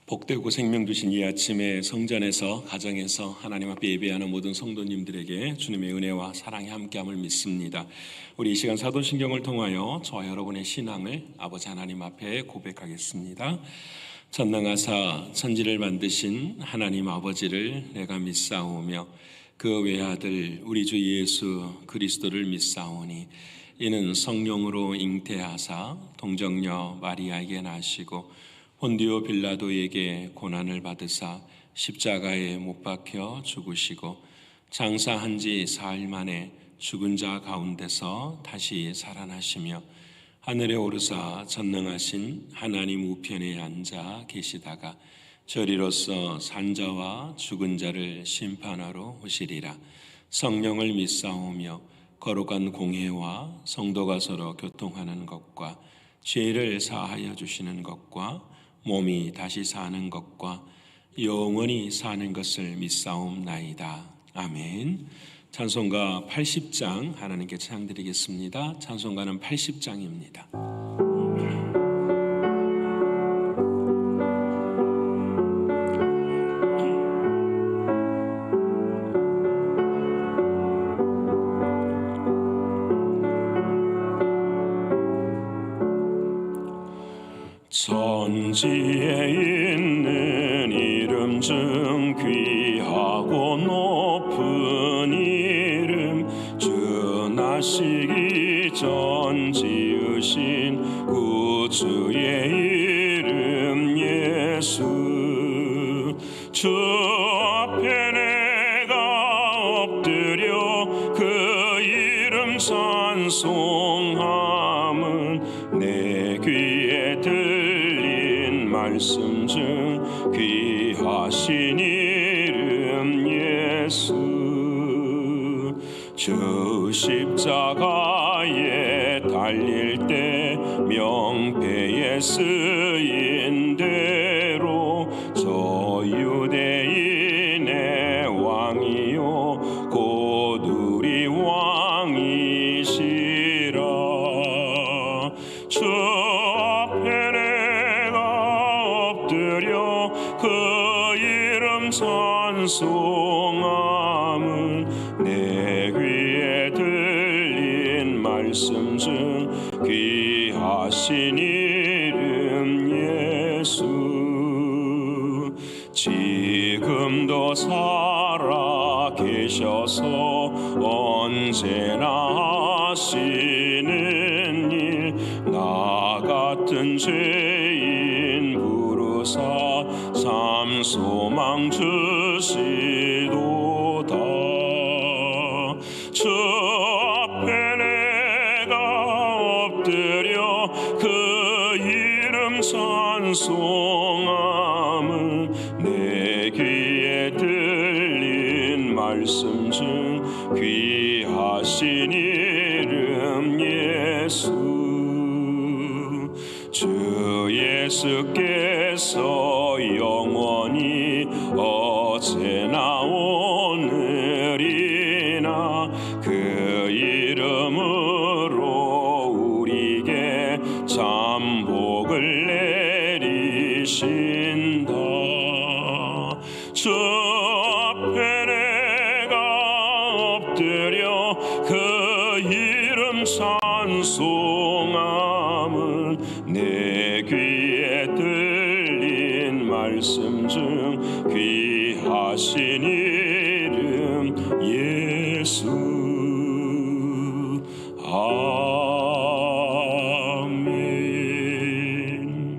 복되고 생명 주신 이 아침에 성전에서 가정에서 하나님 앞에 예배하는 모든 성도님들에게 주님의 은혜와 사랑이 함께함을 믿습니다. 우리 이 시간 사도신경을 통하여 저와 여러분의 신앙을 아버지 하나님 앞에 고백하겠습니다. 전능하사 천지를 만드신 하나님 아버지를 내가 믿사오며 그 외아들 우리 주 예수 그리스도를 믿사오니 이는 성령으로 잉태하사 동정녀 마리아에게 나시고 본디오 빌라도에게 고난을 받으사 십자가에 못 박혀 죽으시고 장사한 지 사흘 만에 죽은 자 가운데서 다시 살아나시며 하늘에 오르사 전능하신 하나님 우편에 앉아 계시다가 저리로서 산자와 죽은 자를 심판하러 오시리라. 성령을 믿사오며 거룩한 공회와 성도가 서로 교통하는 것과 죄를 사하여 주시는 것과 몸이 다시 사는 것과 영원히 사는 것을 믿사옵나이다. 아멘. 찬송가 80장 하나님께 찬양드리겠습니다. 찬송가는 80장입니다. 천지에 있는 이름 중 귀하고 높은 이름 주 나시기 전 지으신 구주의 이름 예수. 주 앞에 내가 엎드려 그 이름 찬송함은 내 귀에 말씀 중 귀하신 이름 예수. 주 십자가에 달릴 때 명패에 쓰인 대로 저 유대인의 왕이요 곧 우리 왕이시라. 주 그 이름 찬송함은 내 귀에 들린 말씀 중 귀하신 이름 예수. 지금도 살아 계셔서 언제나 하시는 일 나 같은 죄인 부르사 삶 소망 주시도다. 주 앞에 내가 엎드려 그 이름 찬송함은 내 귀에 들린 말씀 중 귀하신 이름 예수. 주 예수께서 영원히 어제나 오늘이나 그 이름으로 우리에게 참 복을 내리신다. 주 앞에 내가 엎드려 그 이름 찬송함은 내 귀에 들린 말씀 중 귀하신 이름 예수. 아멘.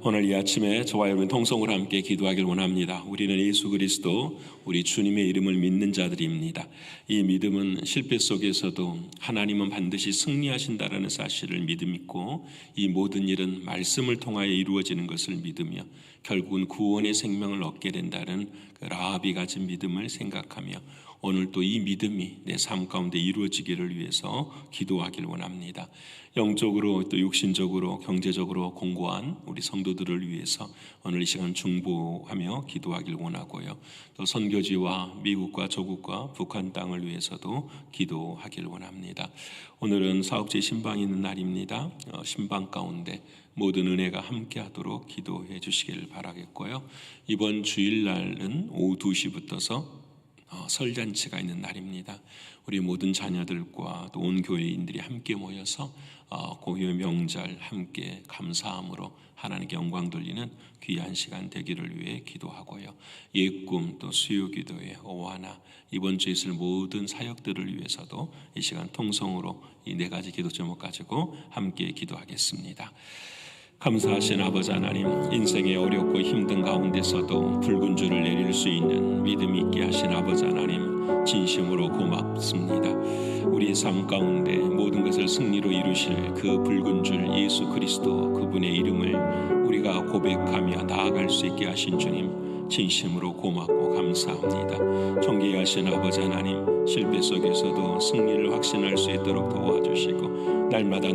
오늘 이 아침에 저와 여러분 통성으로 함께 기도하길 원합니다. 우리는 예수 그리스도 우리 주님의 이름을 믿는 자들입니다. 이 믿음은 실패 속에서도 하나님은 반드시 승리하신다라는 사실을 믿고 이 모든 일은 말씀을 통하여 이루어지는 것을 믿으며 결국은 구원의 생명을 얻게 된다는 그 라합이 가진 믿음을 생각하며 오늘 또 이 믿음이 내 삶 가운데 이루어지기를 위해서 기도하길 원합니다. 영적으로 또 육신적으로 경제적으로 공고한 우리 성도들을 위해서 오늘 이 시간 중보하며 기도하길 원하고요. 또 선교지와 미국과 조국과 북한 땅을 위해서도 기도하길 원합니다. 오늘은 사업제 신방이 있는 날입니다. 신방 가운데 모든 은혜가 함께하도록 기도해 주시기를 바라겠고요. 이번 주일날은 오후 2시부터서 설잔치가 있는 날입니다. 우리 모든 자녀들과 또 온 교회인들이 함께 모여서 고유의 명절 함께 감사함으로 하나님께 영광 돌리는 귀한 시간 되기를 위해 기도하고요. 예꿈 또 수요기도회 오하나 이번 주에 있을 모든 사역들을 위해서도 이 시간 통성으로 이 4가지 기도 제목 가지고 함께 기도하겠습니다. 감사하신 아버지 하나님, 인생의 어렵고 힘든 가운데서도 붉은 줄을 내릴 수 있는 믿음 있게 하신 아버지 하나님, 진심으로 고맙습니다. 우리의 삶 가운데 모든 것을 승리로 이루실 그 붉은 줄 예수 그리스도 그분의 이름을 우리가 고백하며 나아갈 수 있게 하신 주님, 진심으로 고맙고 감사합니다. 존귀하신 아버지 하나님, 실패 속에서도 승리를 확신할 수 있도록 도와주시고 날마다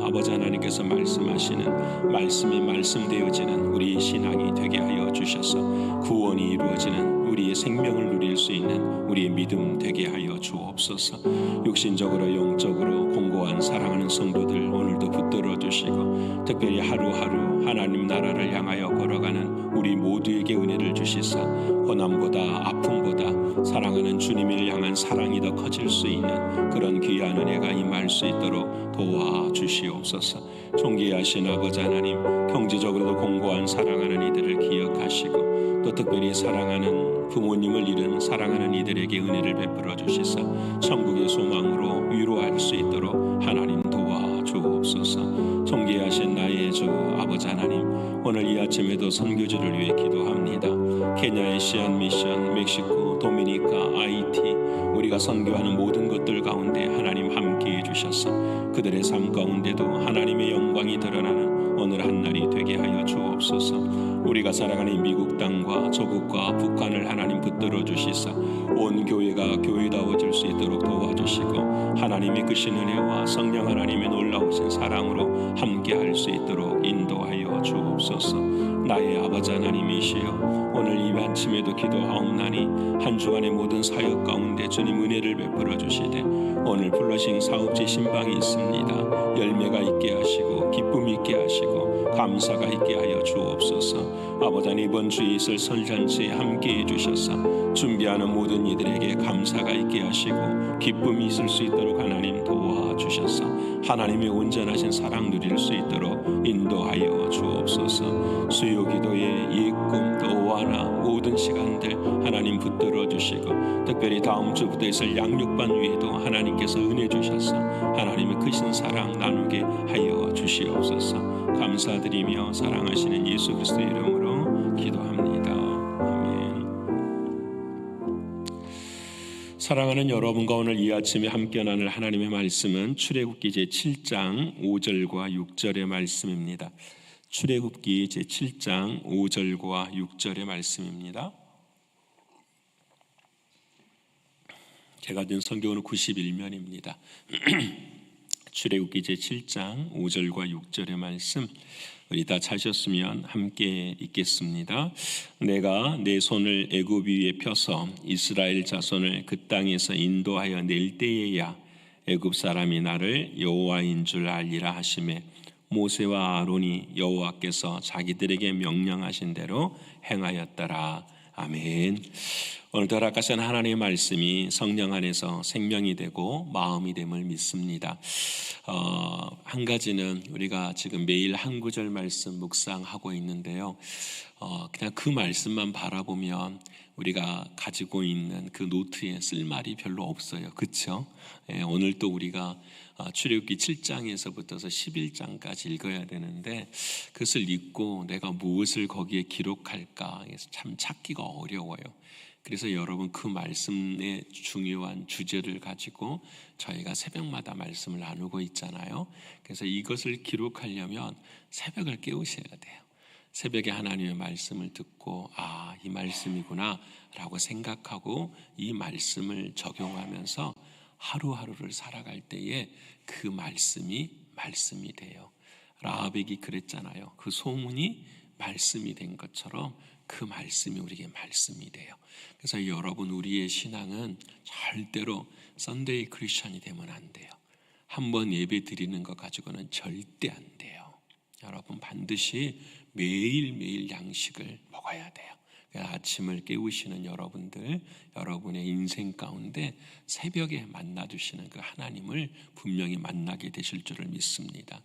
아버지 하나님께서 말씀하시는 말씀이 말씀되어지는 우리의 신앙이 되게 하여 주셔서 구원이 이루어지는 우리의 생명을 누릴 수 있는 우리의 믿음 되게 하여 주옵소서. 육신적으로 영적으로 공고한 사랑하는 성도들 오늘도 붙들어 주시고 특별히 하루하루 하나님 나라를 향하여 걸어가는 우리 모두에게 은혜를 주시사 고난보다 아픔보다 사랑하는 주님을 향한 사랑이 더 커질 수 있는 그런 귀한 은혜가 임할 수 있도록 도와주시옵소서. 존귀하신 아버지 하나님, 경제적으로도 공고한 사랑하는 이들을 기억하시고 또 특별히 사랑하는 부모님을 잃은 사랑하는 이들에게 은혜를 베풀어 주시사 천국의 소망으로 위로할 수 있도록 하나님 도와주옵소서. 존귀하신 나의 주 아버지 하나님, 오늘 이 아침에도 선교지를 위해 기도합니다. 케냐의 시안 미션, 멕시코, 도미니카, 아이티 우리가 선교하는 모든 것들 가운데 하나님 함께해 주셔서 그들의 삶 가운데도 하나님의 영광이 드러나는 오늘 한날이 되게 하여 주옵소서. 우리가 살아가는 미국 땅과 조국과 북한을 하나님 붙들어 주시사 온 교회가 교회다워질 수 있도록 도와주시고 하나님의 크신 은혜와 성령 하나님의 놀라우신 사랑으로 함께할 수 있도록 인도하여 주옵소서. 나의 아버지 하나님이시여, 오늘 이 아침에도 기도하옵나니 한 주간의 모든 사역 가운데 주님 은혜를 베풀어 주시되 오늘 플러싱 사업지 신방이 있습니다. 열매가 있게 하시고 기쁨이 있게 하시고 감사가 있게 하여 주옵소서. 아버지 하나님, 이번 주에 있을 설잔치에 함께해 주셔서 준비하는 모든 이들에게 감사가 있게 하시고 기쁨이 있을 수 있도록 하나님 도와주셔서 하나님의 온전하신 사랑 누릴 수 있도록 인도하여 주옵소서. 수요기도의 예꿈 또 오하나 모든 시간들 하나님 붙들어 주시고 특별히 다음 주부터 있을 양육반 위에도 하나님께서 은혜 주셔서 하나님의 크신 사랑 나누게 하여 주시옵소서. 감사드리며 사랑하시는 예수 그리스도의 이름으로 기도합니다. 아멘. 사랑하는 여러분과 오늘 이 아침에 함께 나눌 하나님의 말씀은 출애굽기 제7장 5절과 6절의 말씀입니다. 출애굽기 제7장 5절과 6절의 말씀입니다. 제가 든 성경은 91면입니다. 출애굽기 제7장 5절과 6절의 말씀 우리 다 찾으셨으면 함께 읽겠습니다. 내가 내 손을 애굽 위에 펴서 이스라엘 자손을 그 땅에서 인도하여 낼 때에야 애굽 사람이 나를 여호와인 줄 알리라 하시매 모세와 아론이 여호와께서 자기들에게 명령하신 대로 행하였더라. 아멘. 오늘도 허락하신 하나님의 말씀이 성령 안에서 생명이 되고 마음이 됨을 믿습니다. 한 가지는 우리가 지금 매일 한 구절 말씀 묵상하고 있는데요. 그냥 그 말씀만 바라보면 우리가 가지고 있는 그 노트에 쓸 말이 별로 없어요. 그렇죠? 오늘 또 우리가 출애굽기 7장에서부터서 11장까지 읽어야 되는데 그것을 읽고 내가 무엇을 거기에 기록할까 참 찾기가 어려워요. 그래서 여러분 그 말씀의 중요한 주제를 가지고 저희가 새벽마다 말씀을 나누고 있잖아요. 그래서 이것을 기록하려면 새벽을 깨우셔야 돼요. 새벽에 하나님의 말씀을 듣고 이 말씀이구나 라고 생각하고 이 말씀을 적용하면서 하루하루를 살아갈 때에 그 말씀이 돼요. 라합에게 그랬잖아요. 그 소문이 말씀이 된 것처럼 그 말씀이 우리에게 말씀이 돼요. 그래서 여러분 우리의 신앙은 절대로 썬데이 크리스천이 되면 안 돼요. 한번 예배 드리는 것 가지고는 절대 안 돼요. 여러분 반드시 매일매일 양식을 먹어야 돼요. 아침을 깨우시는 여러분들, 여러분의 인생 가운데 새벽에 만나주시는 그 하나님을 분명히 만나게 되실 줄을 믿습니다.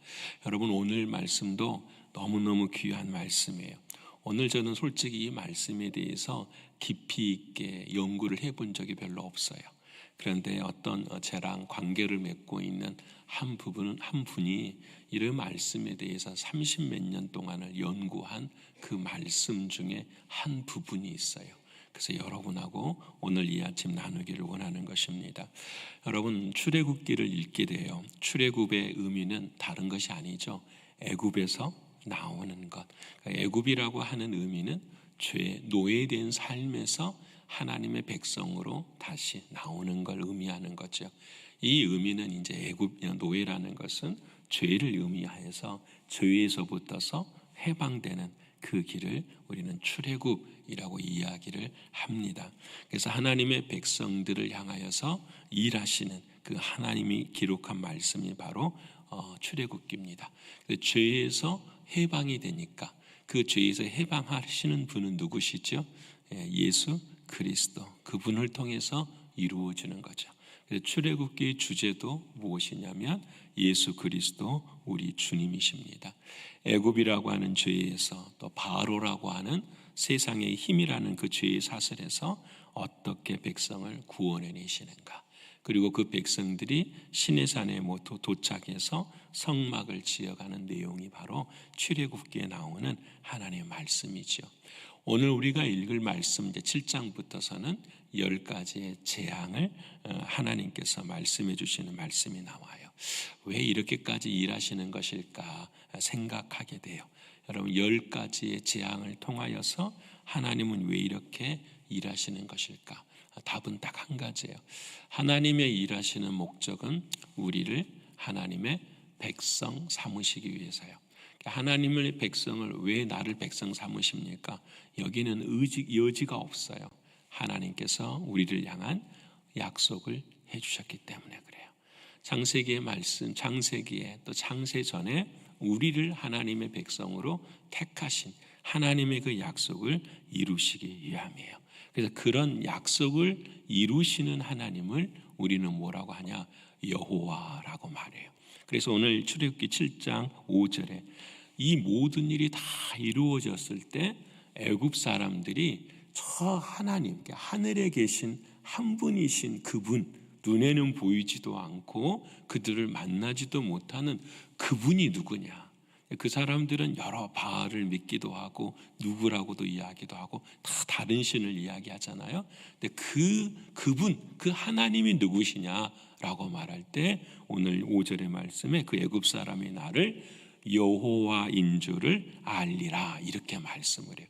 여러분 오늘 말씀도 너무너무 귀한 말씀이에요. 오늘 저는 솔직히 이 말씀에 대해서 깊이 있게 연구를 해본 적이 별로 없어요. 그런데 어떤 저랑 관계를 맺고 있는 한 분이 이런 말씀에 대해서 30몇 년 동안을 연구한 그 말씀 중에 한 부분이 있어요. 그래서 여러분하고 오늘 이 아침 나누기를 원하는 것입니다. 여러분 출애굽기를 읽게 돼요. 출애굽의 의미는 다른 것이 아니죠. 애굽에서 나오는 것. 애굽이라고 하는 의미는 죄 노예된 삶에서 하나님의 백성으로 다시 나오는 걸 의미하는 거죠. 이 의미는 이제 애굽 노예라는 것은 죄를 의미하여서 죄에서부터서 해방되는 그 길을 우리는 출애굽이라고 이야기를 합니다. 그래서 하나님의 백성들을 향하여서 일하시는 그 하나님이 기록한 말씀이 바로 출애굽기입니다. 죄에서 해방이 되니까 그 죄에서 해방하시는 분은 누구시죠? 예수 그리스도, 그분을 통해서 이루어지는 거죠. 출애굽기의 주제도 무엇이냐면 예수 그리스도 우리 주님이십니다. 애굽이라고 하는 죄에서 또 바로라고 하는 세상의 힘이라는 그 죄의 사슬에서 어떻게 백성을 구원해내시는가. 그리고 그 백성들이 시내산에 도착해서 성막을 지어가는 내용이 바로 출애굽기에 나오는 하나님의 말씀이죠. 오늘 우리가 읽을 말씀 이제 7장부터서는 10가지의 재앙을 하나님께서 말씀해 주시는 말씀이 나와요. 왜 이렇게까지 일하시는 것일까 생각하게 돼요. 여러분 10가지의 재앙을 통하여서 하나님은 왜 이렇게 일하시는 것일까? 답은 딱 한 가지예요. 하나님의 일하시는 목적은 우리를 하나님의 백성 삼으시기 위해서요. 하나님의 백성을 왜 나를 백성 삼으십니까? 여기는 여지가 없어요. 하나님께서 우리를 향한 약속을 해주셨기 때문에 그래요. 창세기의 말씀, 창세기에 또 창세 전에 우리를 하나님의 백성으로 택하신 하나님의 그 약속을 이루시기 위함이에요. 그래서 그런 약속을 이루시는 하나님을 우리는 뭐라고 하냐? 여호와라고 말해요. 그래서 오늘 출애굽기 7장 5절에 이 모든 일이 다 이루어졌을 때 애굽 사람들이 저 하나님, 하늘에 계신 한 분이신 그분, 눈에는 보이지도 않고 그들을 만나지도 못하는 그분이 누구냐? 그 사람들은 여러 바알을 믿기도 하고 누구라고도 이야기도 하고 다 다른 신을 이야기하잖아요. 근데 그분, 그 하나님이 누구시냐라고 말할 때 오늘 5절의 말씀에 그 애굽 사람이 나를 여호와인 줄을 알리라 이렇게 말씀을 해요.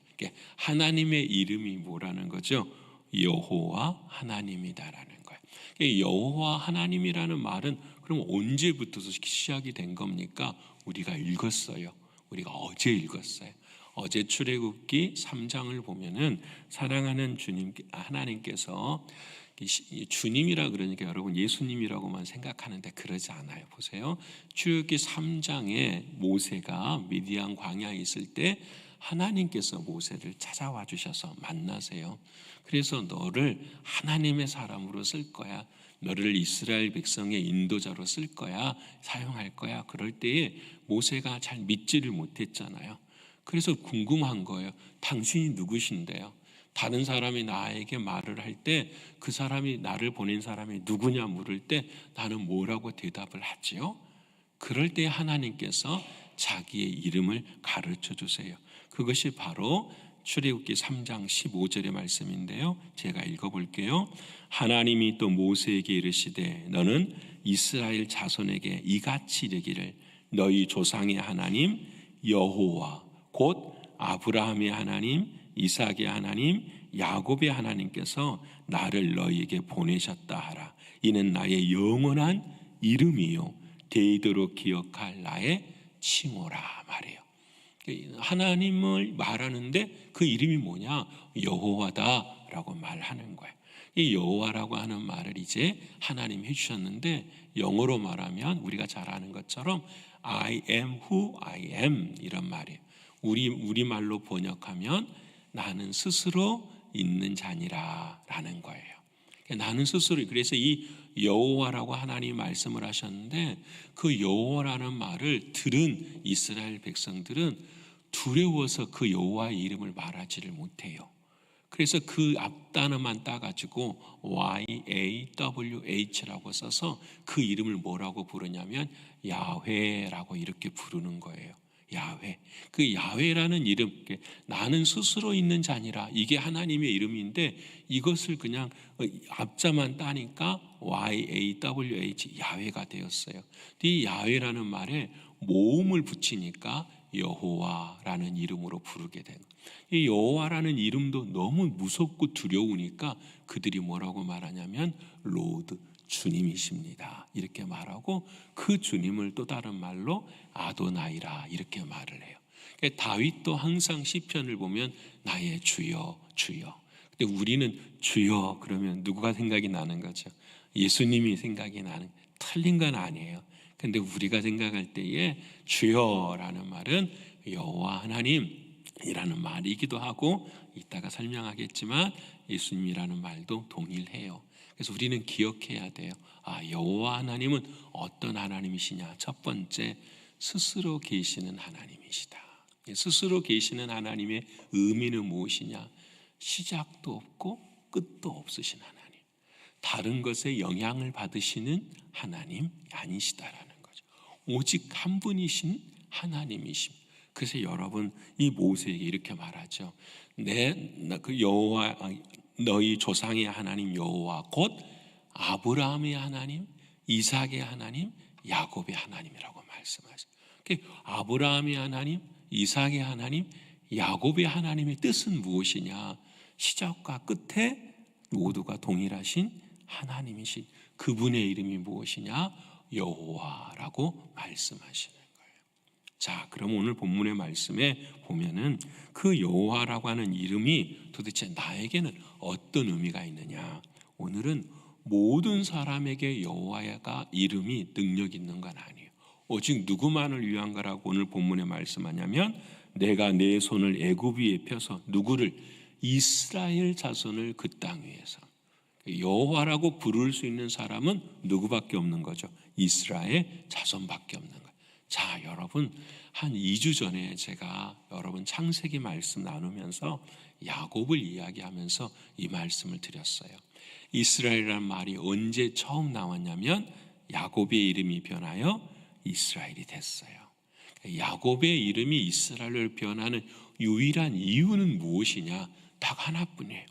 하나님의 이름이 뭐라는 거죠? 여호와 하나님이다라는 거예요. 여호와 하나님이라는 말은 그럼 언제부터 시작이 된 겁니까? 우리가 읽었어요. 우리가 어제 읽었어요. 어제 출애굽기 3장을 보면은 사랑하는 주님 하나님께서 주님이라 그러니까 여러분 예수님이라고만 생각하는데 그러지 않아요. 보세요. 출애굽기 3장에 모세가 미디안 광야에 있을 때 하나님께서 모세를 찾아와 주셔서 만나세요. 그래서 너를 하나님의 사람으로 쓸 거야. 너를 이스라엘 백성의 인도자로 쓸 거야. 사용할 거야. 그럴 때에 모세가 잘 믿지를 못했잖아요. 그래서 궁금한 거예요. 당신이 누구신데요? 다른 사람이 나에게 말을 할 때 그 사람이 나를 보낸 사람이 누구냐 물을 때 나는 뭐라고 대답을 하지요? 그럴 때 하나님께서 자기의 이름을 가르쳐 주세요. 그것이 바로 출애굽기 3장 15절의 말씀인데요. 제가 읽어볼게요. 하나님이 또 모세에게 이르시되 너는 이스라엘 자손에게 이같이 이르기를 너희 조상의 하나님 여호와 곧 아브라함의 하나님 이삭의 하나님 야곱의 하나님께서 나를 너희에게 보내셨다 하라. 이는 나의 영원한 이름이요 대대로 기억할 나의 칭호라 말해요. 하나님을 말하는데 그 이름이 뭐냐? 여호와다라고 말하는 거예요. 이 여호와라고 하는 말을 이제 하나님이 해주셨는데, 영어로 말하면 우리가 잘 아는 것처럼 I am who I am 이런 말이에요. 우리말로 번역하면 나는 스스로 있는 자니라 라는 거예요. 나는 스스로, 그래서 이 여호와라고 하나님이 말씀을 하셨는데, 그 여호와라는 말을 들은 이스라엘 백성들은 두려워서 그 여호와의 이름을 말하지를 못해요. 그래서 그 앞단어만 따가지고 YAWH라고 써서 그 이름을 뭐라고 부르냐면 야훼라고 이렇게 부르는 거예요. 야훼. 그 야훼라는 이름, 나는 스스로 있는 자니라, 이게 하나님의 이름인데 이것을 그냥 앞자만 따니까 YAWH, 야훼가 되었어요. 이 야훼라는 말에 모음을 붙이니까 여호와라는 이름으로 부르게 된 거예요. 이 여호와라는 이름도 너무 무섭고 두려우니까 그들이 뭐라고 말하냐면 로드, 주님이십니다 이렇게 말하고, 그 주님을 또 다른 말로 아도나이라 이렇게 말을 해요. 다윗도 항상 시편을 보면 나의 주여 주여. 근데 우리는 주여 그러면 누구가 생각이 나는 거죠? 예수님이 생각이 나는, 틀린 건 아니에요. 근데 우리가 생각할 때에 주여라는 말은 여호와 하나님이라는 말이기도 하고, 이따가 설명하겠지만 예수님이라는 말도 동일해요. 그래서 우리는 기억해야 돼요. 여호와 하나님은 어떤 하나님이시냐? 첫 번째, 스스로 계시는 하나님이시다. 스스로 계시는 하나님의 의미는 무엇이냐? 시작도 없고 끝도 없으신 하나님, 다른 것에 영향을 받으시는 하나님 아니시다라는 거죠. 오직 한 분이신 하나님이심. 그래서 여러분, 이 모세에게 이렇게 말하죠. 그 여호와, 너희 조상의 하나님 여호와 곧 아브라함의 하나님, 이삭의 하나님, 야곱의 하나님이라고 말씀하죠. 아브라함의 하나님, 이삭의 하나님, 야곱의 하나님의 뜻은 무엇이냐? 시작과 끝에 모두가 동일하신 하나님이신 그분의 이름이 무엇이냐? 여호와라고 말씀하시는 거예요. 자, 그럼 오늘 본문의 말씀에 보면은 그 여호와라고 하는 이름이 도대체 나에게는 어떤 의미가 있느냐? 오늘은 모든 사람에게 여호와가 이름이 능력 있는 건 아니에요. 오직 누구만을 위한 거라고 오늘 본문에 말씀하냐면, 내가 내 손을 애굽 위에 펴서 누구를? 이스라엘 자손을 그 땅 위에서. 여호와라고 부를 수 있는 사람은 누구밖에 없는 거죠? 이스라엘 자손밖에 없는 거예요. 자, 여러분, 한 2주 전에 제가 여러분 창세기 말씀 나누면서 야곱을 이야기하면서 이 말씀을 드렸어요. 이스라엘이라는 말이 언제 처음 나왔냐면 야곱의 이름이 변하여 이스라엘이 됐어요. 야곱의 이름이 이스라엘로 변하는 유일한 이유는 무엇이냐? 딱 하나뿐이에요.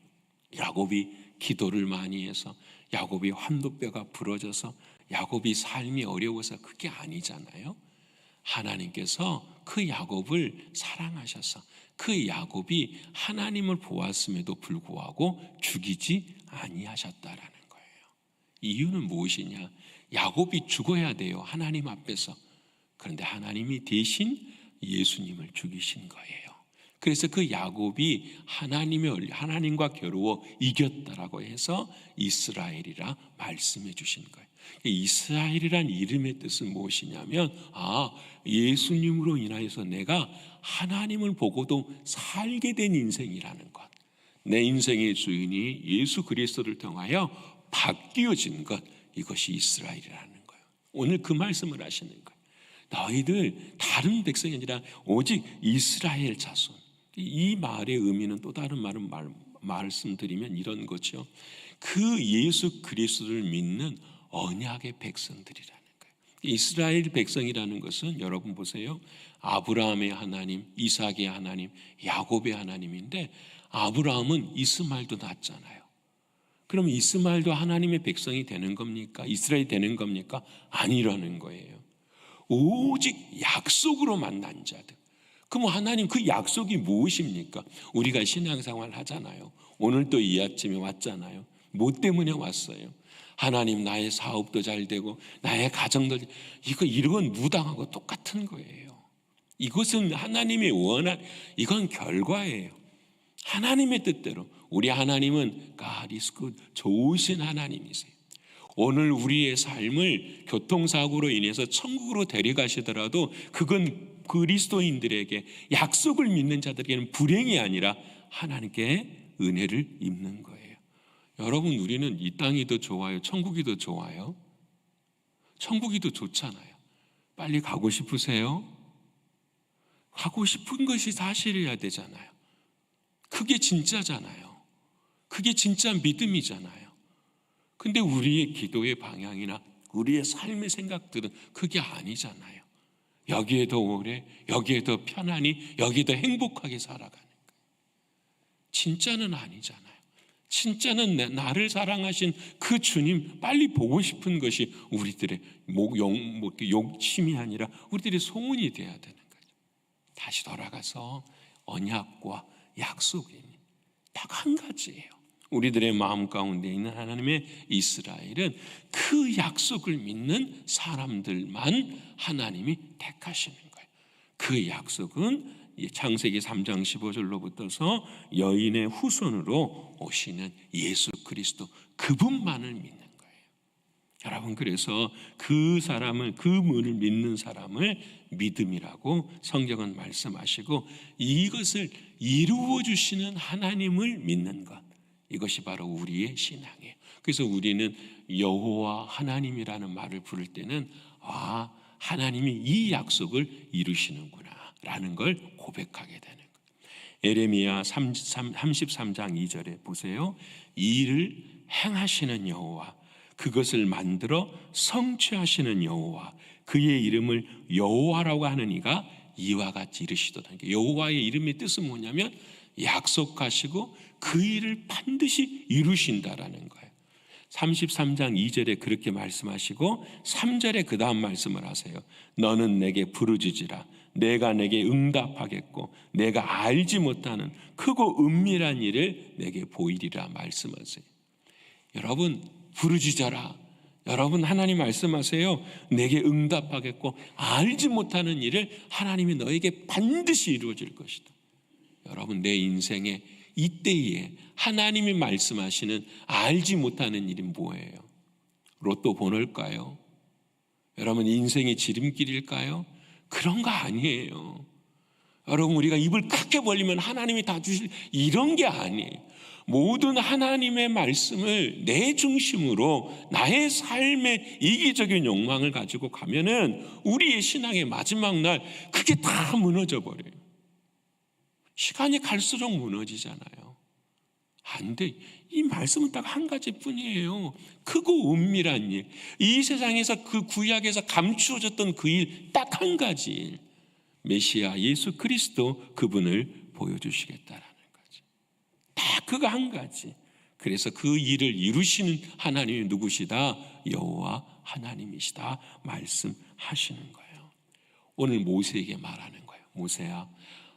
야곱이 기도를 많이 해서, 야곱이 환도뼈가 부러져서, 야곱이 삶이 어려워서, 그게 아니잖아요. 하나님께서 그 야곱을 사랑하셔서 그 야곱이 하나님을 보았음에도 불구하고 죽이지 아니하셨다라는 거예요. 이유는 무엇이냐? 야곱이 죽어야 돼요, 하나님 앞에서. 그런데 하나님이 대신 예수님을 죽이신 거예요. 그래서 그 야곱이 하나님과 겨루어 이겼다라고 해서 이스라엘이라 말씀해 주신 거예요. 이스라엘이란 이름의 뜻은 무엇이냐면, 예수님으로 인하여서 내가 하나님을 보고도 살게 된 인생이라는 것, 내 인생의 주인이 예수 그리스도를 통하여 바뀌어진 것, 이것이 이스라엘이라는 거예요. 오늘 그 말씀을 하시는 거예요. 너희들 다른 백성이 아니라 오직 이스라엘 자손. 이 말의 의미는 또 다른 말씀드리면 이런 거죠. 그 예수 그리스도를 믿는 언약의 백성들이라는 거예요. 이스라엘 백성이라는 것은 여러분 보세요. 아브라함의 하나님, 이삭의 하나님, 야곱의 하나님인데, 아브라함은 이스마엘도 낳았잖아요. 그럼 이스마엘도 하나님의 백성이 되는 겁니까? 이스라엘이 되는 겁니까? 아니라는 거예요. 오직 약속으로 만난 자들. 그럼 하나님 그 약속이 무엇입니까? 우리가 신앙생활 하잖아요. 오늘 또 이 아침에 왔잖아요. 뭐 때문에 왔어요? 하나님, 나의 사업도 잘 되고 나의 가정도, 이건 무당하고 똑같은 거예요. 이것은 하나님의 원한, 이건 결과예요. 하나님의 뜻대로. 우리 하나님은 God is good, 좋으신 하나님이세요. 오늘 우리의 삶을 교통사고로 인해서 천국으로 데려가시더라도 그건 그리스도인들에게, 약속을 믿는 자들에게는 불행이 아니라 하나님께 은혜를 입는 거예요. 여러분, 우리는 이 땅이 더 좋아요? 천국이 더 좋아요? 천국이 더 좋잖아요. 빨리 가고 싶으세요? 가고 싶은 것이 사실이어야 되잖아요. 그게 진짜잖아요. 그게 진짜 믿음이잖아요. 근데 우리의 기도의 방향이나 우리의 삶의 생각들은 그게 아니잖아요. 여기에 더 오래, 여기에 더 편안히, 여기에 더 행복하게 살아가는 거예요. 진짜는 아니잖아요. 진짜는 나를 사랑하신 그 주님 빨리 보고 싶은 것이 우리들의 욕심이 아니라 우리들의 소원이 되어야 되는 거죠. 다시 돌아가서 언약과 약속이 딱 한 가지예요. 우리들의 마음 가운데 있는 하나님의 이스라엘은 그 약속을 믿는 사람들만 하나님이 택하시는 거예요. 그 약속은 창세기 3장 15절로부터서 여인의 후손으로 오시는 예수 그리스도, 그분만을 믿는 거예요. 여러분, 그래서 그 사람을, 그 분을 믿는 사람을 믿음이라고 성경은 말씀하시고, 이것을 이루어 주시는 하나님을 믿는 것, 이것이 바로 우리의 신앙이에요. 그래서 우리는 여호와 하나님이라는 말을 부를 때는 하나님이 이 약속을 이루시는구나 라는 걸 고백하게 되는 거예요. 에레미야 33장 2절에 보세요. 이 일을 행하시는 여호와, 그것을 만들어 성취하시는 여호와, 그의 이름을 여호와라고 하는 이가 이와 같이 이르시도다. 여호와의 이름의 뜻은 뭐냐면 약속하시고 그 일을 반드시 이루신다라는 거예요. 33장 2절에 그렇게 말씀하시고 3절에 그 다음 말씀을 하세요. 너는 내게 부르짖으라. 내가 내게 응답하겠고 내가 알지 못하는 크고 은밀한 일을 내게 보이리라 말씀하세요. 여러분, 부르짖어라. 여러분, 하나님 말씀하세요. 내게 응답하겠고 알지 못하는 일을 하나님이 너에게 반드시 이루어 줄 것이다. 여러분, 내 인생에 이때에 하나님이 말씀하시는 알지 못하는 일이 뭐예요? 로또 번호일까요? 여러분, 인생의 지름길일까요? 그런 거 아니에요. 여러분, 우리가 입을 크게 벌리면 하나님이 다 주실 이런 게 아니에요. 모든 하나님의 말씀을 내 중심으로 나의 삶의 이기적인 욕망을 가지고 가면은 우리의 신앙의 마지막 날 그게 다 무너져 버려요. 시간이 갈수록 무너지잖아요. 안 돼. 이 말씀은 딱 한 가지뿐이에요. 크고 은밀한 일. 이 세상에서 그 구약에서 감추어졌던 그 일 딱 한 가지 일. 메시아 예수 그리스도, 그분을 보여주시겠다라는 거지. 딱 그거 한 가지. 그래서 그 일을 이루시는 하나님이 누구시다? 여호와 하나님이시다 말씀하시는 거예요. 오늘 모세에게 말하는 거예요. 모세야,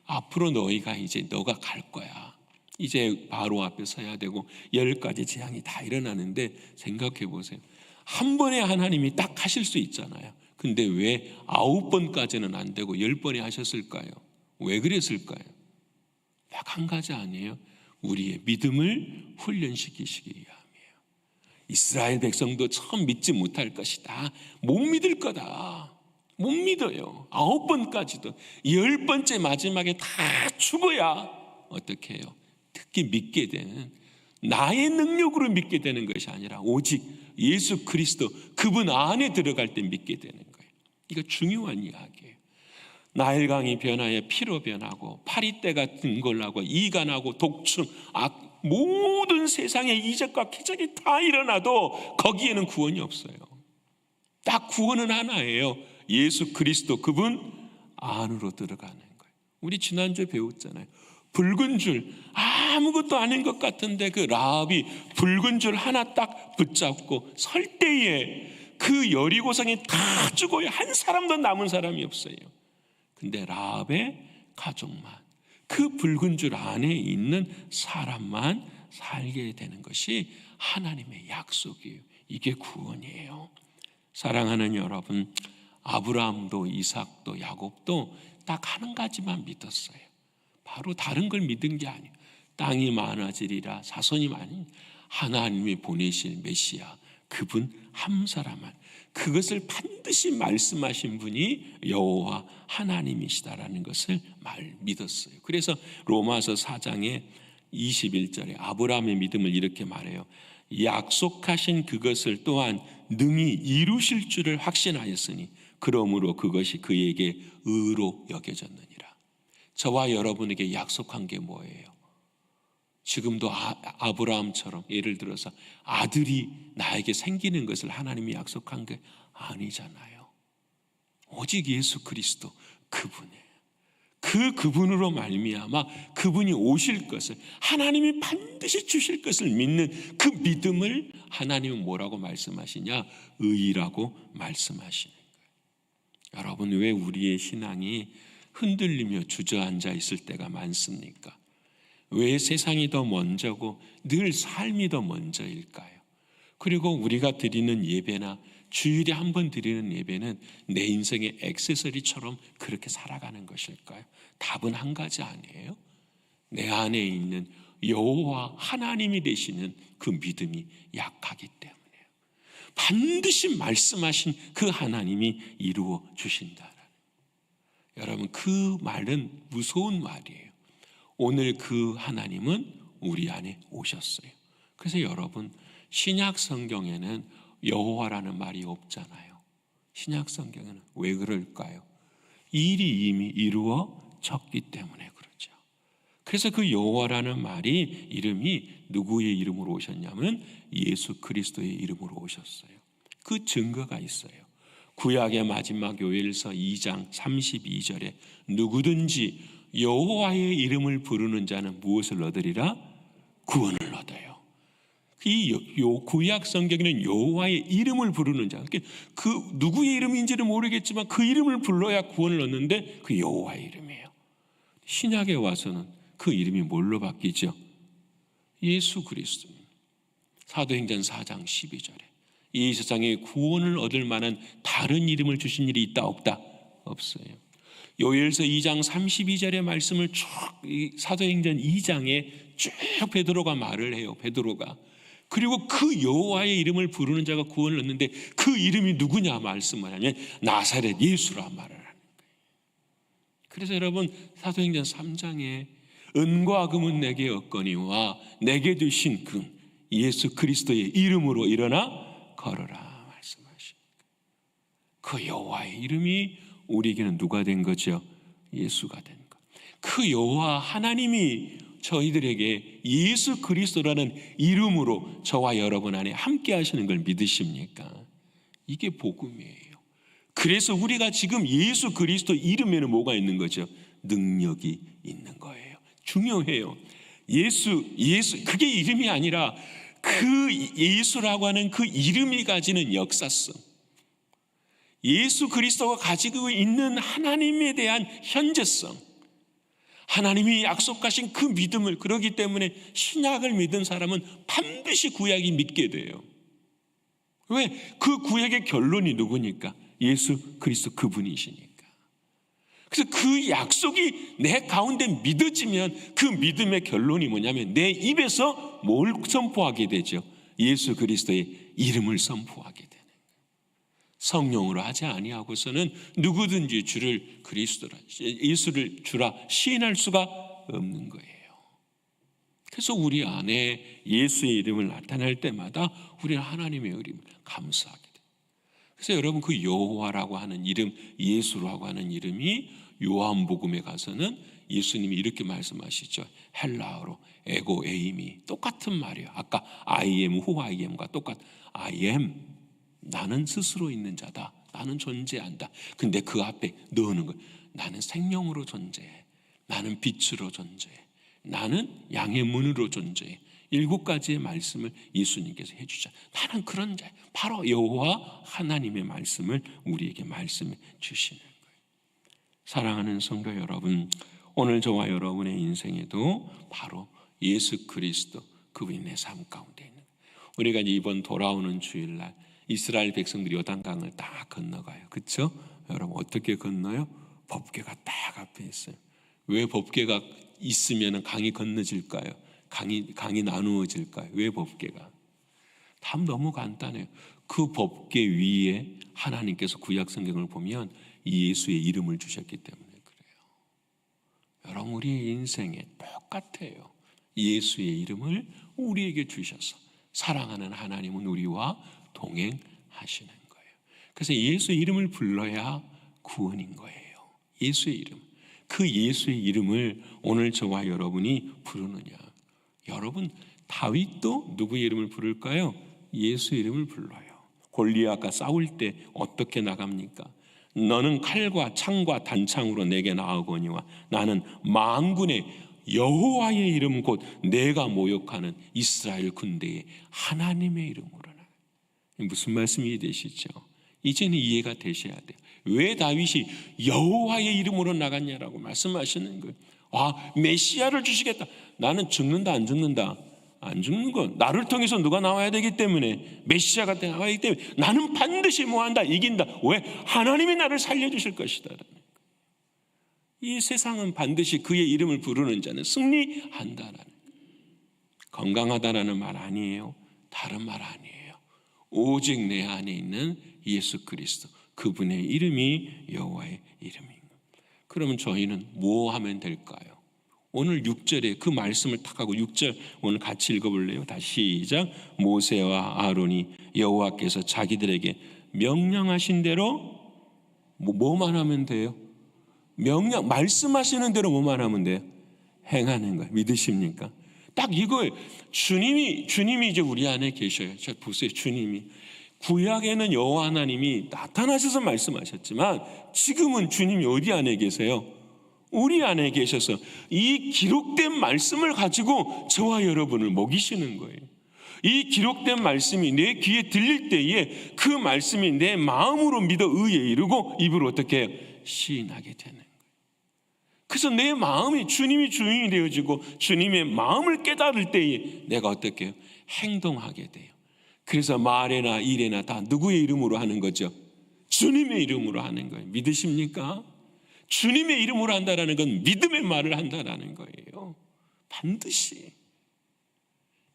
앞으로 너가 갈 거야. 이제 바로 앞에 서야 되고 10가지 재앙이 다 일어나는데 생각해 보세요. 한 번에 하나님이 딱 하실 수 있잖아요. 근데 왜 9번까지는 안 되고 10번에 하셨을까요? 왜 그랬을까요? 딱 한 가지 아니에요? 우리의 믿음을 훈련시키시기 위함이에요. 이스라엘 백성도 처음 믿지 못할 것이다. 못 믿을 거다. 못 믿어요. 9번까지도. 10번째 마지막에 다 죽어야 어떻게 해요? 특히 믿게 되는, 나의 능력으로 믿게 되는 것이 아니라 오직 예수 그리스도, 그분 안에 들어갈 때 믿게 되는 거예요. 이거 중요한 이야기예요. 나일강이 변하여 피로 변하고 파리떼가 등골나고 이가 나고 독충, 모든 세상의 이적과 기적이 다 일어나도 거기에는 구원이 없어요. 딱 구원은 하나예요. 예수 그리스도, 그분 안으로 들어가는 거예요. 우리 지난주에 배웠잖아요. 붉은 줄, 아무것도 아닌 것 같은데 그 라합이 붉은 줄 하나 딱 붙잡고 설 때에 그 여리고성이 다 죽어요. 한 사람도 남은 사람이 없어요. 근데 라합의 가족만, 그 붉은 줄 안에 있는 사람만 살게 되는 것이 하나님의 약속이에요. 이게 구원이에요. 사랑하는 여러분, 아브라함도 이삭도 야곱도 딱 한 가지만 믿었어요. 바로 다른 걸 믿은 게 아니에요. 땅이 많아지리라. 자손이 많이. 하나님이 보내실 메시아, 그분 한 사람만, 그것을 반드시 말씀하신 분이 여호와 하나님이시다라는 것을 믿었어요. 그래서 로마서 4장의 21절에 아브라함의 믿음을 이렇게 말해요. 약속하신 그것을 또한 능히 이루실 줄을 확신하였으니 그러므로 그것이 그에게 의로 여겨졌느니라. 저와 여러분에게 약속한 게 뭐예요? 지금도 아브라함처럼 예를 들어서 아들이 나에게 생기는 것을 하나님이 약속한 게 아니잖아요. 오직 예수 그리스도 그분이에요. 그분으로 말미암아 그분이 오실 것을, 하나님이 반드시 주실 것을 믿는 그 믿음을 하나님은 뭐라고 말씀하시냐? 의라고 말씀하시는 거예요. 여러분, 왜 우리의 신앙이 흔들리며 주저앉아 있을 때가 많습니까? 왜 세상이 더 먼저고 늘 삶이 더 먼저일까요? 그리고 우리가 드리는 예배나 주일에 한 번 드리는 예배는 내 인생의 액세서리처럼 그렇게 살아가는 것일까요? 답은 한 가지 아니에요. 내 안에 있는 여호와 하나님이 되시는 그 믿음이 약하기 때문이에요. 반드시 말씀하신 그 하나님이 이루어 주신다라는. 여러분, 그 말은 무서운 말이에요. 오늘 그 하나님은 우리 안에 오셨어요. 그래서 여러분, 신약 성경에는 여호와라는 말이 없잖아요. 신약 성경에는 왜 그럴까요? 일이 이미 이루어졌기 때문에 그렇죠. 그래서 그 여호와라는 말이 이름이 누구의 이름으로 오셨냐면 예수 그리스도의 이름으로 오셨어요. 그 증거가 있어요. 구약의 마지막 요엘서 2장 32절에 누구든지 여호와의 이름을 부르는 자는 무엇을 얻으리라? 구원을 얻어요. 이 구약 성경에는 여호와의 이름을 부르는 자, 그 누구의 이름인지는 모르겠지만 그 이름을 불러야 구원을 얻는데 그 여호와의 이름이에요. 신약에 와서는 그 이름이 뭘로 바뀌죠? 예수 그리스도. 사도행전 4장 12절에 이 세상에 구원을 얻을 만한 다른 이름을 주신 일이 있다 없다? 없어요. 요엘서 2장 32절의 말씀을 쭉 사도행전 2장에 쭉 베드로가 말을 해요. 베드로가. 그리고 그 여호와의 이름을 부르는 자가 구원을 얻는데 그 이름이 누구냐 말씀을 하면 나사렛 예수라 말을 하는 거예요. 그래서 여러분, 사도행전 3장에 은과 금은 내게 없거니와 내게 주신 그 예수 그리스도의 이름으로 일어나 걸어라 말씀하십니다. 그 여호와의 이름이 우리에게는 누가 된 거죠? 예수가 된 것. 그 여호와 하나님이 저희들에게 예수 그리스도라는 이름으로 저와 여러분 안에 함께 하시는 걸 믿으십니까? 이게 복음이에요. 그래서 우리가 지금 예수 그리스도 이름에는 뭐가 있는 거죠? 능력이 있는 거예요. 중요해요. 예수 그게 이름이 아니라 그 예수라고 하는 그 이름이 가지는 역사성, 예수 그리스도가 가지고 있는 하나님에 대한 현재성, 하나님이 약속하신 그 믿음을, 그러기 때문에 신약을 믿은 사람은 반드시 구약이 믿게 돼요. 왜? 그 구약의 결론이 누구니까? 예수 그리스도 그분이시니까. 그래서 그 약속이 내 가운데 믿어지면 그 믿음의 결론이 뭐냐면 내 입에서 뭘 선포하게 되죠? 예수 그리스도의 이름을 선포하게 되는 거예요. 성령으로 하지 아니하고서는 누구든지 주를 그리스도라, 예수를 주라 시인할 수가 없는 거예요. 그래서 우리 안에 예수의 이름을 나타낼 때마다 우리는 하나님의 이름을 감사하게 돼요. 그래서 여러분, 그 여호와라고 하는 이름, 예수라고 하는 이름이 요한복음에 가서는 예수님이 이렇게 말씀하시죠. 헬라어로 에고 에임이 똑같은 말이에요. 아까 I am who I am과 똑같. I am, 나는 스스로 있는 자다. 나는 존재한다. 근데 그 앞에 넣는 거예요. 나는 생명으로 존재해. 나는 빛으로 존재해. 나는 양의 문으로 존재해. 7가지의 말씀을 예수님께서 해주자. 나는 그런 자예요. 바로 여호와 하나님의 말씀을 우리에게 말씀해 주시는 거예요. 사랑하는 성도 여러분, 오늘 저와 여러분의 인생에도 바로 예수 그리스도 그분이 내 삶 가운데 있는 거예요. 우리가 이번 돌아오는 주일날 이스라엘 백성들이 요단강을 딱 건너가요. 그렇죠? 여러분, 어떻게 건너요? 법궤가 딱 앞에 있어요. 왜 법궤가 있으면 강이 건너질까요? 강이 나누어질까요? 왜 법궤가? 답 너무 간단해요. 그 법궤 위에 하나님께서 구약 성경을 보면 예수의 이름을 주셨기 때문에 그래요. 여러분, 우리의 인생에 똑같아요. 예수의 이름을 우리에게 주셔서 사랑하는 하나님은 우리와 동행하시는 거예요. 그래서 예수의 이름을 불러야 구원인 거예요. 예수의 이름. 그 예수의 이름을 오늘 저와 여러분이 부르느냐. 여러분, 다윗도 누구의 이름을 부를까요? 예수의 이름을 불러요. 골리앗과 싸울 때 어떻게 나갑니까? 너는 칼과 창과 단창으로 내게 나아오거니와 나는 만군의 여호와의 이름 곧 내가 모욕하는 이스라엘 군대의 하나님의 이름으로 나가요. 무슨 말씀이 되시죠? 이제는 이해가 되셔야 돼요. 왜 다윗이 여호와의 이름으로 나갔냐라고 말씀하시는 거예요. 메시아를 주시겠다. 나는 죽는다 안 죽는다? 안 죽는 건 나를 통해서 누가 나와야 되기 때문에, 메시아가 나와야 되기 때문에 나는 반드시 뭐한다? 이긴다. 왜? 하나님이 나를 살려주실 것이다. 이 세상은 반드시 그의 이름을 부르는 자는 승리한다라는, 건강하다라는 말 아니에요. 다른 말 아니에요. 오직 내 안에 있는 예수 그리스도, 그분의 이름이 여호와의 이름입니다. 그러면 저희는 뭐 하면 될까요? 오늘 6절에 그 말씀을 탁 하고 6절 오늘 같이 읽어볼래요? 다시 시작. 모세와 아론이 여호와께서 자기들에게 명령하신 대로 뭐만 하면 돼요? 말씀하시는 대로 뭐만 하면 돼요? 행하는 거예요. 믿으십니까? 딱 이거예요. 주님이 이제 우리 안에 계셔요. 자, 보세요. 주님이 구약에는 여호와 하나님이 나타나셔서 말씀하셨지만 지금은 주님이 어디 안에 계세요? 우리 안에 계셔서 이 기록된 말씀을 가지고 저와 여러분을 먹이시는 거예요. 이 기록된 말씀이 내 귀에 들릴 때에 그 말씀이 내 마음으로 믿어 의에 이르고 입으로 어떻게 해요? 시인하게 되는 거예요. 그래서 내 마음이 주님이 주인이 되어지고 주님의 마음을 깨달을 때에 내가 어떻게 해요? 행동하게 돼요. 그래서 말이나 일이나 다 누구의 이름으로 하는 거죠? 주님의 이름으로 하는 거예요. 믿으십니까? 주님의 이름으로 한다는 건 믿음의 말을 한다는 거예요. 반드시.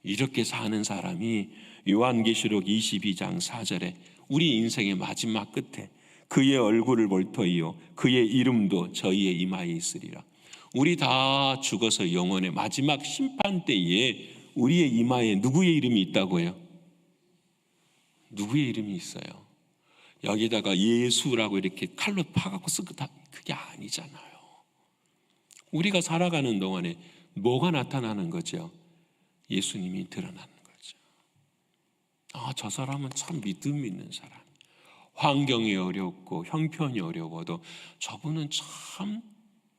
이렇게 사는 사람이 요한계시록 22장 4절에 우리 인생의 마지막 끝에 그의 얼굴을 볼 터이요 그의 이름도 저희의 이마에 있으리라. 우리 다 죽어서 영원의 마지막 심판 때에 우리의 이마에 누구의 이름이 있다고 해요? 누구의 이름이 있어요? 여기다가 예수라고 이렇게 칼로 파갖고 쓰고 다 그게 아니잖아요. 우리가 살아가는 동안에 뭐가 나타나는 거죠? 예수님이 드러나는 거죠. 저 사람은 참 믿음 있는 사람. 환경이 어렵고 형편이 어려워도 저분은 참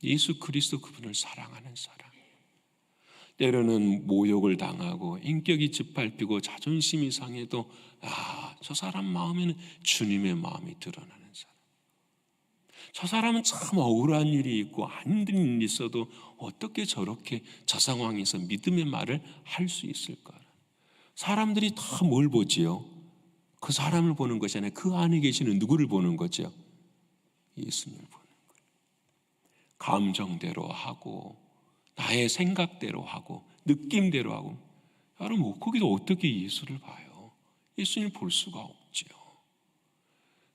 예수 그리스도 그분을 사랑하는 사람. 때로는 모욕을 당하고 인격이 짓밟히고 자존심이 상해도 저 사람 마음에는 주님의 마음이 드러나는 사람. 저 사람은 참 억울한 일이 있고 안 힘든 일이 있어도 어떻게 저렇게 저 상황에서 믿음의 말을 할 수 있을까? 사람들이 다 뭘 보지요? 그 사람을 보는 것이 아니라 그 안에 계시는 누구를 보는 거죠? 예수님을 보는 거예요. 감정대로 하고 나의 생각대로 하고 느낌대로 하고, 여러분 거기도 어떻게 예수를 봐요? 예수님을 볼 수가 없죠.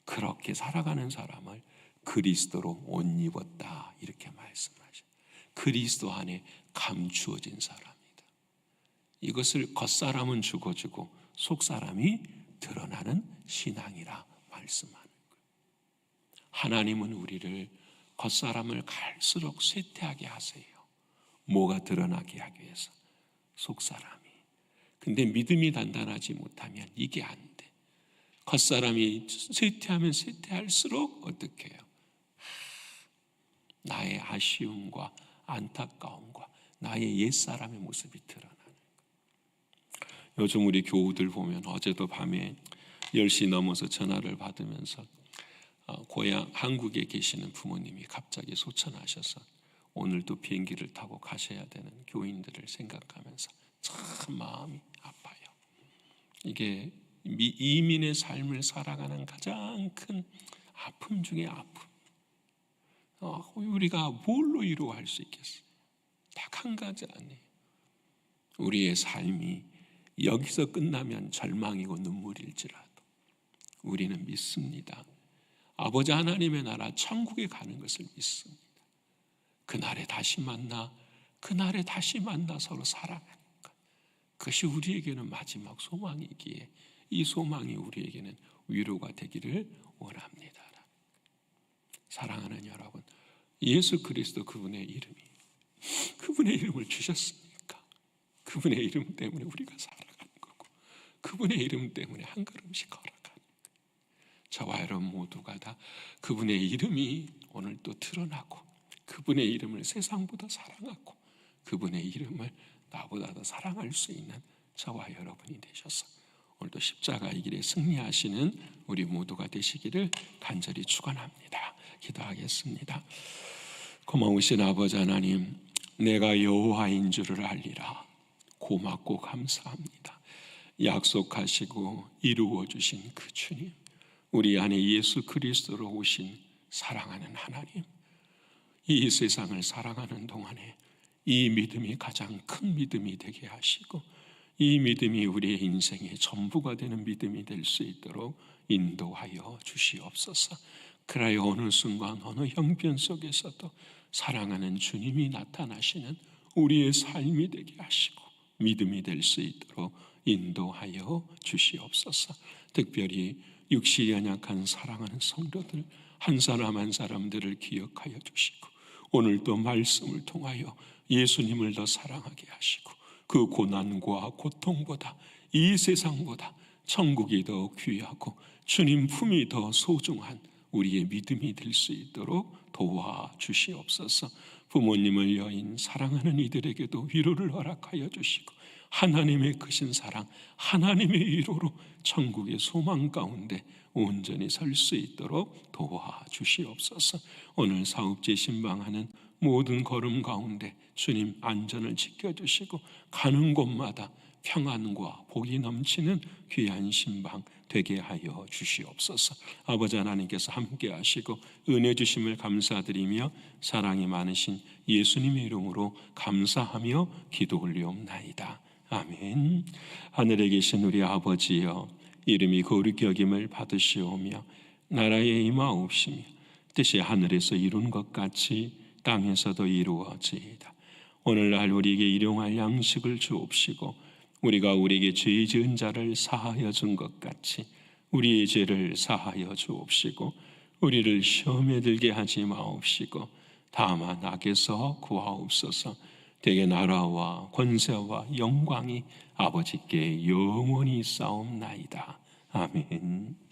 그렇게 살아가는 사람을 그리스도로 옷 입었다 이렇게 말씀하셔요. 그리스도 안에 감추어진 사람이다. 이것을 겉사람은 죽어지고 속사람이 드러나는 신앙이라 말씀하는 거예요. 하나님은 우리를 겉사람을 갈수록 쇠퇴하게 하세요. 뭐가 드러나게 하기 위해서? 속사람이. 근데 믿음이 단단하지 못하면 이게 안 돼. 겉사람이 쇠퇴하면 쇠퇴할수록 어떻게 해요? 나의 아쉬움과 안타까움과 나의 옛사람의 모습이 드러나는 거예요. 요즘 우리 교우들 보면 어제도 밤에 10시 넘어서 전화를 받으면서 고향 한국에 계시는 부모님이 갑자기 소천하셔서 오늘도 비행기를 타고 가셔야 되는 교인들을 생각하면서 참 마음이 아파요. 이게 이민의 삶을 살아가는 가장 큰 아픔 중에 아픔. 우리가 뭘로 위로할 수 있겠어요? 딱 한 가지 아니에요. 우리의 삶이 여기서 끝나면 절망이고 눈물일지라도 우리는 믿습니다. 아버지 하나님의 나라 천국에 가는 것을 믿습니다. 그날에 다시 만나 서로 사랑하는 것, 그것이 우리에게는 마지막 소망이기에 이 소망이 우리에게는 위로가 되기를 원합니다. 사랑하는 여러분, 예수 그리스도 그분의 이름을 주셨으니까 그분의 이름 때문에 우리가 살아가는 거고, 그분의 이름 때문에 한 걸음씩 걸어가는 거예요. 저와 여러분 모두가 다 그분의 이름이 오늘 또 드러나고, 그분의 이름을 세상보다 사랑하고, 그분의 이름을 나보다 더 사랑할 수 있는 저와 여러분이 되셔서 오늘도 십자가의 길에 승리하시는 우리 모두가 되시기를 간절히 축원합니다. 기도하겠습니다. 고마우신 아버지 하나님, 내가 여호와인 줄을 알리라. 고맙고 감사합니다. 약속하시고 이루어 주신 그 주님, 우리 안에 예수 그리스도로 오신 사랑하는 하나님, 이 세상을 살아가는 동안에 이 믿음이 가장 큰 믿음이 되게 하시고, 이 믿음이 우리의 인생의 전부가 되는 믿음이 될 수 있도록 인도하여 주시옵소서. 그라여 어느 순간 어느 형편 속에서도 사랑하는 주님이 나타나시는 우리의 삶이 되게 하시고 믿음이 될 수 있도록 인도하여 주시옵소서. 특별히 육신이 연약한 사랑하는 성도들 한 사람 한 사람들을 기억하여 주시고, 오늘도 말씀을 통하여 예수님을 더 사랑하게 하시고, 그 고난과 고통보다 이 세상보다 천국이 더 귀하고 주님 품이 더 소중한 우리의 믿음이 될 수 있도록 도와주시옵소서. 부모님을 여인 사랑하는 이들에게도 위로를 허락하여 주시고, 하나님의 크신 사랑, 하나님의 위로로 천국의 소망 가운데 온전히 설 수 있도록 도와주시옵소서. 오늘 사업지 신방하는 모든 걸음 가운데 주님 안전을 지켜주시고, 가는 곳마다 평안과 복이 넘치는 귀한 신방 되게 하여 주시옵소서. 아버지 하나님께서 함께 하시고 은혜 주심을 감사드리며 사랑이 많으신 예수님의 이름으로 감사하며 기도 올리옵나이다. 아멘. 하늘에 계신 우리 아버지여, 이름이 거룩히 여김을 받으시오며 나라에 임하옵시며 뜻이 하늘에서 이룬 것 같이 땅에서도 이루어지이다. 오늘날 우리에게 일용할 양식을 주옵시고, 우리가 우리에게 죄 지은 자를 사하여 준 것 같이 우리의 죄를 사하여 주옵시고, 우리를 시험에 들게 하지 마옵시고 다만 악에서 구하옵소서. 대개 나라와 권세와 영광이 아버지께 영원히 있사옵나이다. 아멘.